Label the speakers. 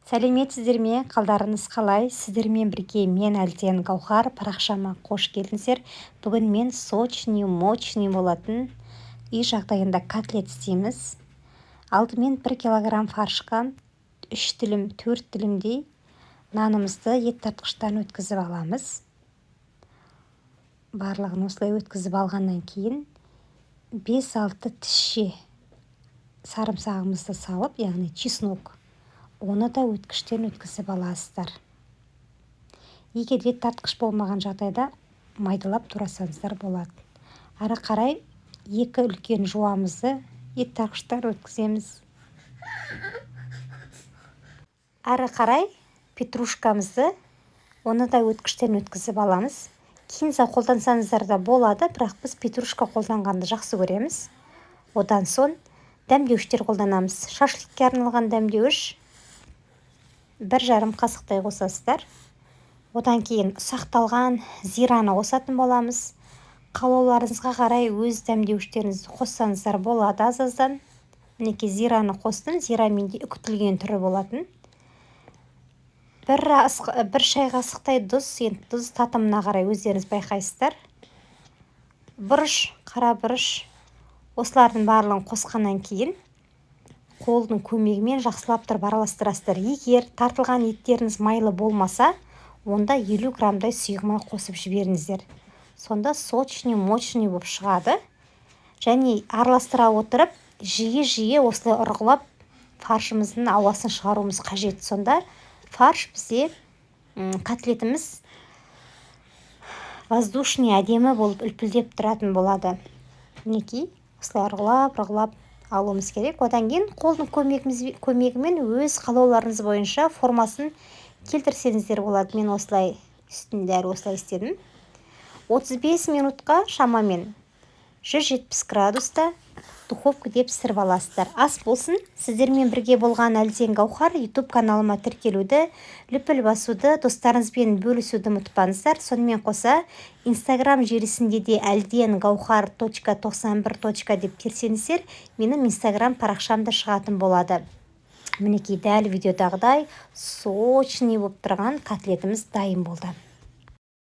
Speaker 1: Сәлеметсіздер ме? Қалдарыңыз қалай? Сіздермен бірге мен Әлден Гаухар, парақшама қош келдіңіздер. Бүгін мен сочный болатын үй жағдайында котлет істейміз. Алдымен 1 килограмм фаршқа 3 тілім, 4 тілімдей нанымызды ет тартқыштан өткізіп аламыз. Барлығын осылай өткізіп алғаннан кейін 5-6 тісше сарымсағымызды салып, яғни чеснок, оны да өткіштен өткізіп аласыздар. Егер ет тартқыш болмаған жағдайда майдалап турасаңыздар болады. Ары қарай 2 үлкен жуамызды ет тартқыштан өткіземіз. Ары қарай петрушкамызды, оны да өткіштен өткізіп аламыз. Кинза қолдансаңыздар да болады, бірақ біз петрушка қолданғанды жақсы көреміз. Одан соң дәмдеуіштер қолданамыз. Шашликке арналған дәмдеуіш 1,5 қасықтай қосасыздар. Одан кейін ұсақталған зираны қосатын боламыз. Қалауларыңызға қарай өз дәмдеуіштеріңізді қоссаңыздар болады аз-аздан. Мінекей зираны қостым. Зира менде үкітілген түрі болатын. 1 шай қасықтай тұз, енді тұз татымына қарай өздеріңіз байқайсыздар. Бұрыш, қара бұрыш, осылардың барлығын қосқаннан кейін қолдың көмегімен жақсылап тұрып араластырасыздар. Егер тартылған еттеріңіз майлы болмаса, онда 50 граммдай сұйық май қосып жіберіңіздер. Сонда сочный болып шығады. Және араластыра отырып, жиі осылай ұрғылап фаршымыздың ауасын шығаруымыз қажет. Сонда фарш бізде котлетіміз воздушный, әдемі болып үлпілдеп тұратын болады. Мінекей, осылай ұрғылап алуымыз керек. Одан кейін қолдың көмегімен өз қалауларыңыз бойынша формасын келтірсеңіздер болады. Мен осылай үстінде осылай істедім. 35 минутқа шамамен 170 градуста духовкада пісіріп аласыздар. Ас болсын. Сіздермен бірге болған Әлден Гаухар. YouTube каналыма тіркелуді, лүпіл басуды, достарыңызбен бөлісуді ұмытпаңыздар. Сонымен қоса, Instagram желісінде де aldenGauhar.91. деп терсеңіздер, менің Instagram парақшамда шығатын болады. Мінекей дәл видеодағыдай сочный болып тұрған котлетіміз дайын болды.